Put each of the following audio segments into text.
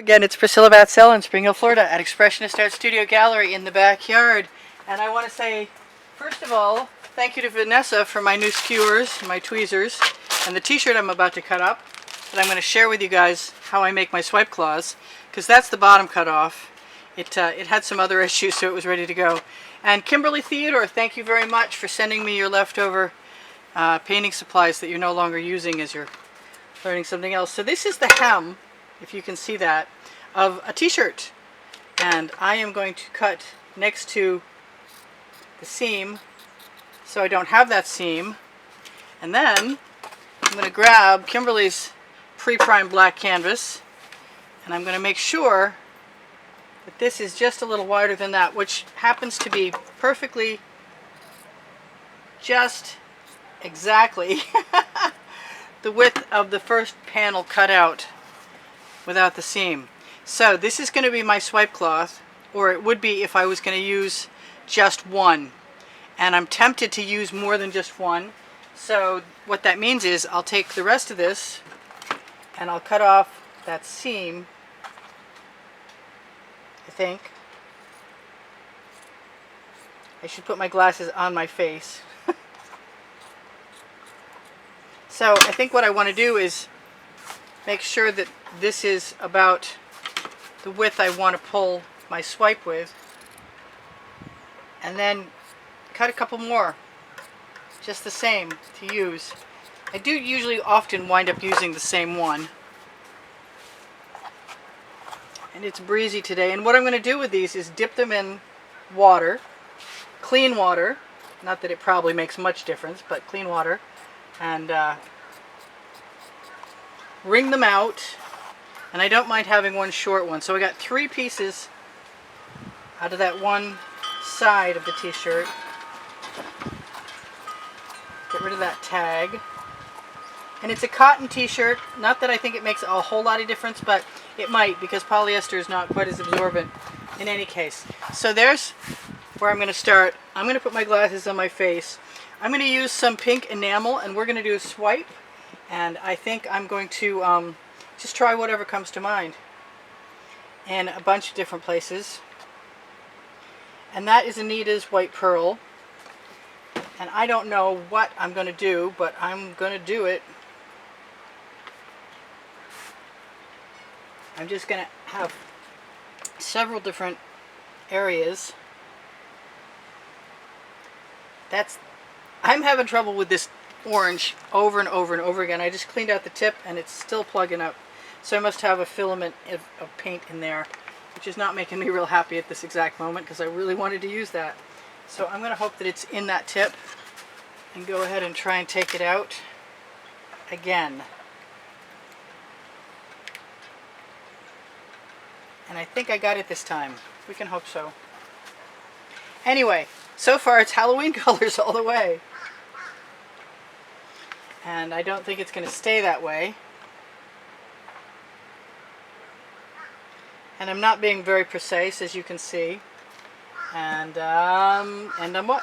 Again, it's Priscilla Batzell in Spring Hill, Florida at Expressionist Art Studio Gallery in the backyard. And I want to say, first of all, thank you to Vanessa for my new skewers, my tweezers, and the t-shirt I'm about to cut up. But I'm going to share with you guys how I make my swipe claws, because that's the bottom cut off. It had some other issues, so it was ready to go. And Kimberly Theodore, thank you very much for sending me your leftover painting supplies that you're no longer using as you're learning something else. So this is the hem, if you can see that, of a t-shirt, and I am going to cut next to the seam so I don't have that seam, and then I'm going to grab Kimberly's pre-primed black canvas, and I'm going to make sure that this is just a little wider than that, which happens to be perfectly just exactly the width of the first panel cut out without the seam. So this is going to be my swipe cloth, or it would be if I was going to use just one. And I'm tempted to use more than just one. So what that means is I'll take the rest of this and I'll cut off that seam, I think. I should put my glasses on my face. So I think what I want to do is make sure that this is about the width I want to pull my swipe with, and then cut a couple more just the same to use. I do usually often wind up using the same one, and it's breezy today. And what I'm going to do with these is dip them in water, clean water, not that it probably makes much difference, but clean water, and wring them out. And I don't mind having one short one. So I got 3 pieces out of that one side of the t-shirt. Get rid of that tag. And it's a cotton t-shirt. Not that I think it makes a whole lot of difference, but it might, because polyester is not quite as absorbent in any case. So there's where I'm going to start. I'm going to put my glasses on my face. I'm going to use some pink enamel, and we're going to do a swipe. And I think I'm going to just try whatever comes to mind in a bunch of different places. And that is Anita's white pearl. And I don't know what I'm going to do, but I'm going to do it. I'm just going to have several different areas. I'm having trouble with this orange over and over and over again. I just cleaned out the tip and it's still plugging up. So I must have a filament of paint in there, which is not making me real happy at this exact moment, because I really wanted to use that. So I'm going to hope that it's in that tip and go ahead and try and take it out again. And I think I got it this time. We can hope so. Anyway, so far it's Halloween colors all the way. And I don't think it's going to stay that way. And I'm not being very precise, as you can see. And I'm what?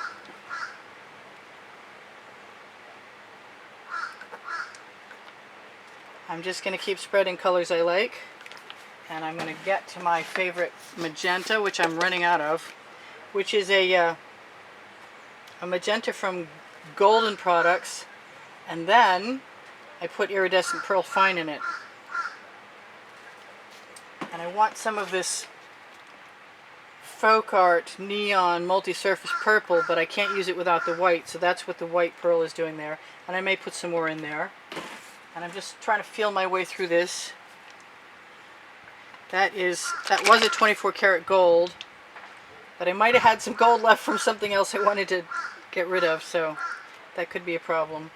I'm just going to keep spreading colors I like. And I'm going to get to my favorite magenta, which I'm running out of, which is a magenta from Golden Products. And then I put iridescent pearl fine in it. And I want some of this folk art neon multi-surface purple, but I can't use it without the white, so that's what the white pearl is doing there. And I may put some more in there. And I'm just trying to feel my way through this. That was a 24 karat gold, but I might have had some gold left from something else I wanted to get rid of, so that could be a problem.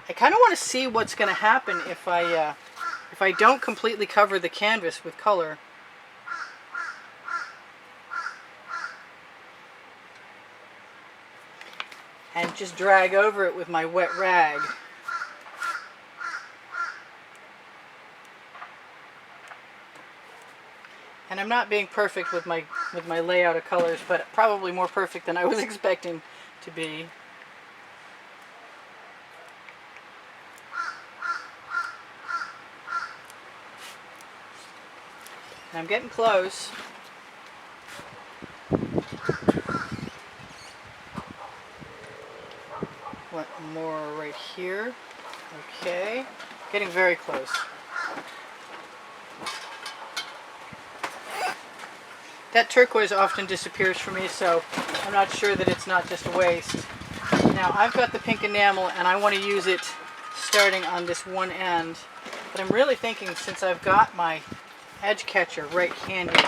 I kind of want to see what's going to happen if I don't completely cover the canvas with color. And just drag over it with my wet rag. And I'm not being perfect with my layout of colors, but probably more perfect than I was expecting to be. And I'm getting close. Want more right here. Okay. Getting very close. That turquoise often disappears for me, so I'm not sure that it's not just a waste. Now I've got the pink enamel and I want to use it starting on this one end. But I'm really thinking, since I've got my edge catcher right handy,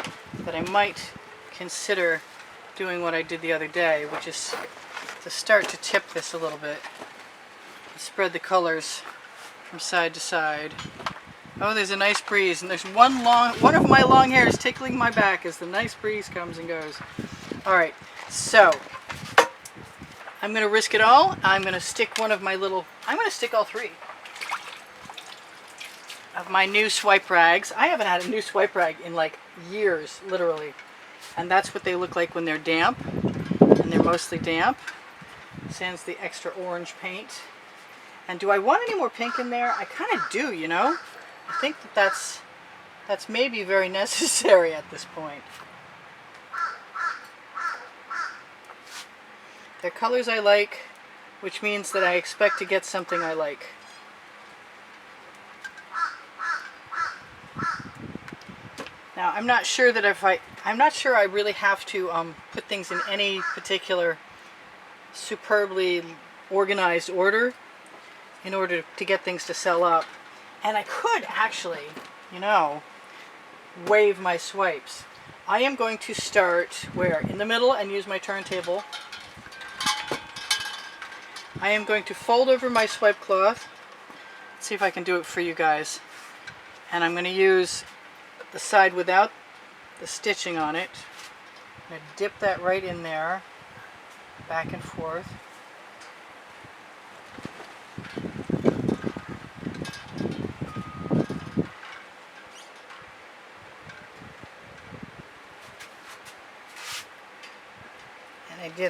that I might consider doing what I did the other day, which is to start to tip this a little bit and spread the colors from side to side. Oh, there's a nice breeze, and there's one of my long hairs tickling my back as the nice breeze comes and goes. Alright, so I'm going to risk it all. I'm going to stick I'm going to stick all three of my new swipe rags. I haven't had a new swipe rag in like years, literally. And that's what they look like when they're damp, and they're mostly damp. Sans the extra orange paint. And do I want any more pink in there? I kind of do, you know? I think that's maybe very necessary at this point. They're colors I like, which means that I expect to get something I like. Now, I'm not sure that I'm not sure I really have to put things in any particular superbly organized order in order to get things to sell up. And I could actually, you know, wave my swipes. I am going to start where? In the middle and use my turntable. I am going to fold over my swipe cloth. Let's see if I can do it for you guys. And I'm going to use the side without the stitching on it. I'm going to dip that right in there, back and forth.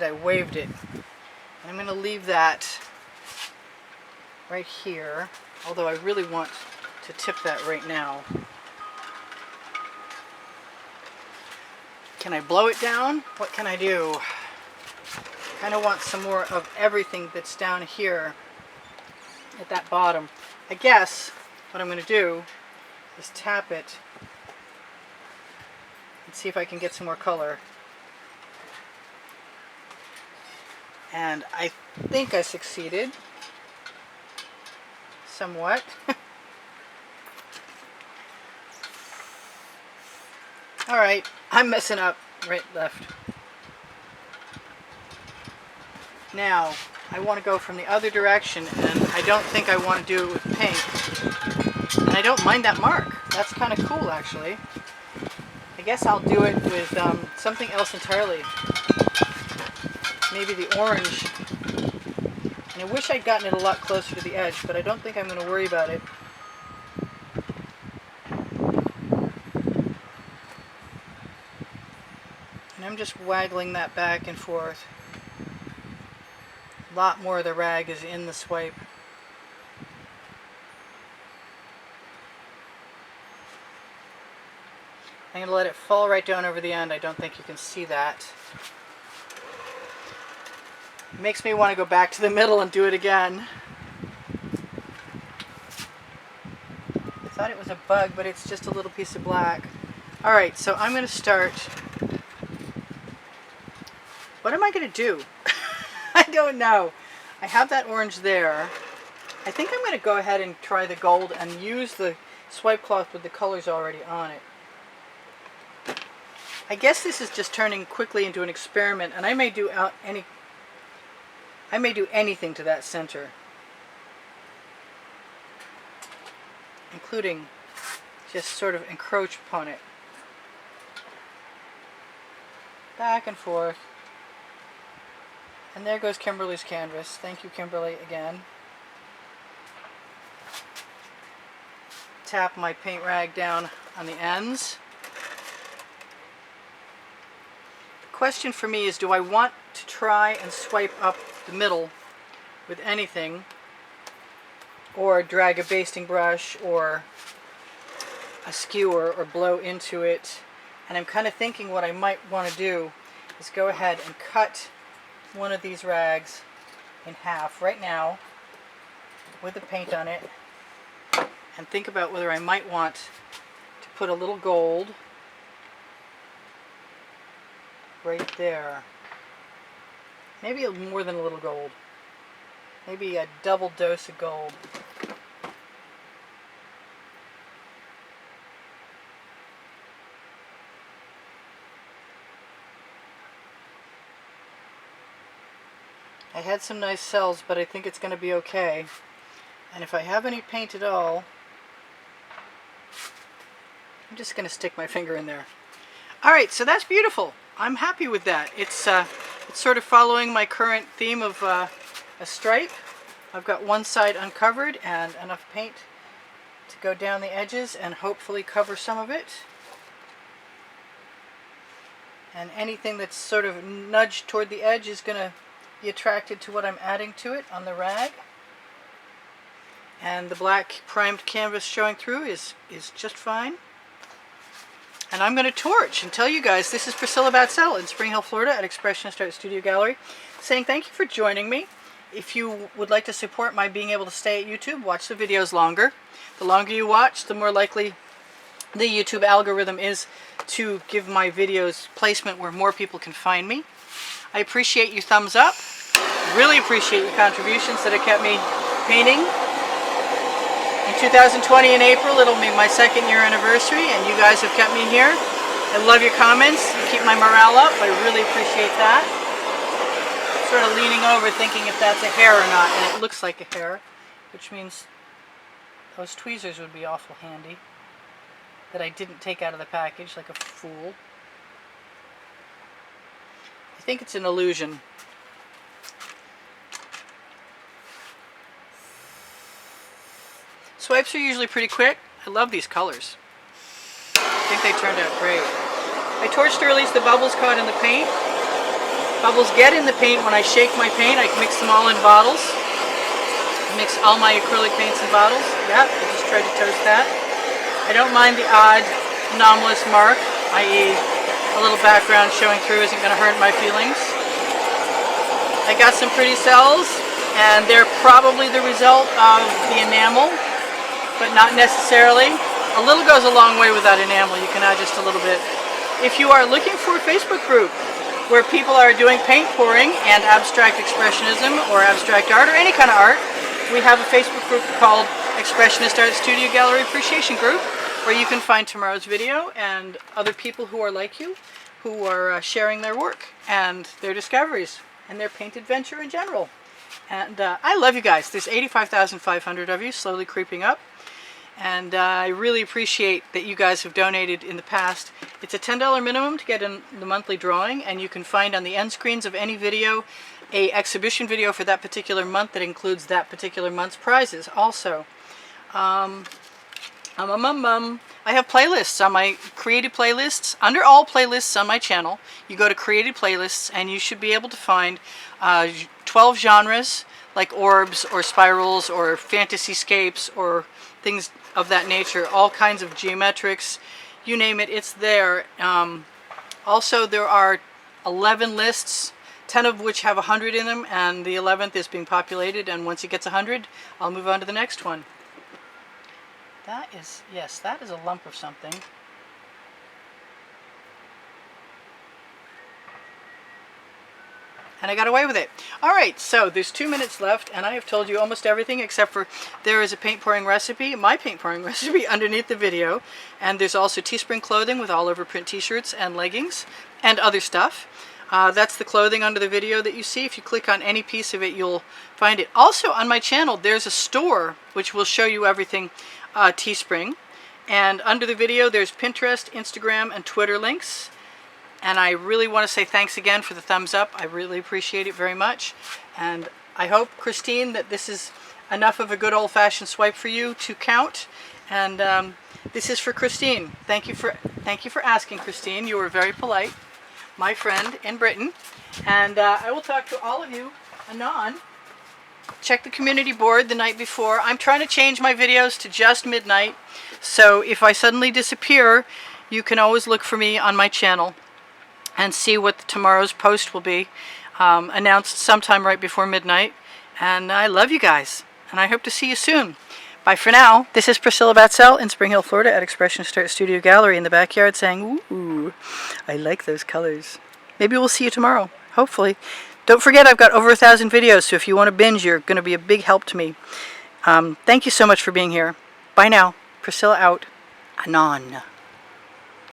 I waved it. And I'm going to leave that right here, although I really want to tip that right now. Can I blow it down? What can I do? Kind of want some more of everything that's down here at that bottom. I guess what I'm going to do is tap it and see if I can get some more color. And I think I succeeded somewhat. Alright, I'm messing up. Right, left. Now, I want to go from the other direction, and I don't think I want to do it with pink. And I don't mind that mark. That's kind of cool, actually. I guess I'll do it with something else entirely. Maybe the orange. And I wish I'd gotten it a lot closer to the edge, but I don't think I'm going to worry about it. And I'm just waggling that back and forth. A lot more of the rag is in the swipe. I'm going to let it fall right down over the end. I don't think you can see that. It makes me want to go back to the middle and do it again. I thought it was a bug, but it's just a little piece of black. Alright, so I'm going to start. What am I going to do? I don't know. I have that orange there. I think I'm going to go ahead and try the gold and use the swipe cloth with the colors already on it. I guess this is just turning quickly into an experiment, and I may do anything to that center, including just sort of encroach upon it. Back and forth. And there goes Kimberly's canvas. Thank you, Kimberly, again. Tap my paint rag down on the ends. The question for me is, do I want to try and swipe up the middle with anything, or drag a basting brush, or a skewer or blow into it. And I'm kind of thinking what I might want to do is go ahead and cut one of these rags in half right now with the paint on it, and think about whether I might want to put a little gold right there. Maybe more than a little gold. Maybe a double dose of gold. I had some nice cells, but I think it's going to be okay. And if I have any paint at all, I'm just going to stick my finger in there. Alright, so that's beautiful. I'm happy with that. It's sort of following my current theme of a stripe. I've got one side uncovered and enough paint to go down the edges and hopefully cover some of it. And anything that's sort of nudged toward the edge is going to be attracted to what I'm adding to it on the rag. And the black primed canvas showing through is just fine. And I'm going to torch and tell you guys, this is Priscilla Batzell in Spring Hill, Florida at Expressionist Art Studio Gallery, saying thank you for joining me. If you would like to support my being able to stay at YouTube, watch the videos longer. The longer you watch, the more likely the YouTube algorithm is to give my videos placement where more people can find me. I appreciate your thumbs up. Really appreciate your contributions that have kept me painting. In 2020 in April, it'll be my 2nd year anniversary, and you guys have kept me here. I love your comments. You keep my morale up. I really appreciate that. Sort of leaning over thinking if that's a hair or not, and it looks like a hair, which means those tweezers would be awful handy that I didn't take out of the package like a fool. I think it's an illusion. Swipes are usually pretty quick. I love these colors. I think they turned out great. I torched to release the bubbles caught in the paint. Bubbles get in the paint when I shake my paint. I mix them all in bottles. I mix all my acrylic paints in bottles. Yeah, I just tried to toast that. I don't mind the odd anomalous mark, i.e. a little background showing through isn't going to hurt my feelings. I got some pretty cells, and they're probably the result of the enamel, but not necessarily. A little goes a long way with that enamel. You can add just a little bit. If you are looking for a Facebook group where people are doing paint pouring and abstract expressionism or abstract art or any kind of art, we have a Facebook group called Expressionist Art Studio Gallery Appreciation Group, where you can find tomorrow's video and other people who are like you, who are sharing their work and their discoveries and their paint adventure in general. And I love you guys. There's 85,500 of you, slowly creeping up. And I really appreciate that you guys have donated in the past. It's a $10 minimum to get in the monthly drawing, and you can find on the end screens of any video a exhibition video for that particular month that includes that particular month's prizes also. I have playlists on my created playlists. Under all playlists on my channel, you go to created playlists and you should be able to find 12 genres like orbs or spirals or fantasy scapes or things of that nature, all kinds of geometrics, you name it, it's there. Also, there are 11 lists, 10 of which have 100 in them, and the 11th is being populated, and once it gets 100, I'll move on to the next one. That is, yes, that is a lump of something. And I got away with it. Alright, so there's 2 minutes left, and I have told you almost everything except for there is a paint pouring recipe, my paint pouring recipe, underneath the video. And there's also Teespring clothing with all over print t-shirts and leggings and other stuff. That's the clothing under the video that you see. If you click on any piece of it, you'll find it. Also on my channel, there's a store which will show you everything Teespring. And under the video, there's Pinterest, Instagram, and Twitter links. And I really want to say thanks again for the thumbs up. I really appreciate it very much. And I hope, Christine, that this is enough of a good old-fashioned swipe for you to count. And this is for Christine. Thank you for asking, Christine. You were very polite, my friend in Britain. And I will talk to all of you anon. check the community board the night before. I'm trying to change my videos to just midnight, so if I suddenly disappear, you can always look for me on my channel and see what tomorrow's post will be, announced sometime right before midnight. And I love you guys, and I hope to see you soon. Bye for now. This is Priscilla Batzell in Spring Hill, Florida at Expressionist Art Studio Gallery in the backyard saying, ooh, I like those colors. Maybe we'll see you tomorrow, hopefully. Don't forget, I've got over 1,000 videos, so if you want to binge, you're going to be a big help to me. Thank you so much for being here. Bye now. Priscilla out. Anon.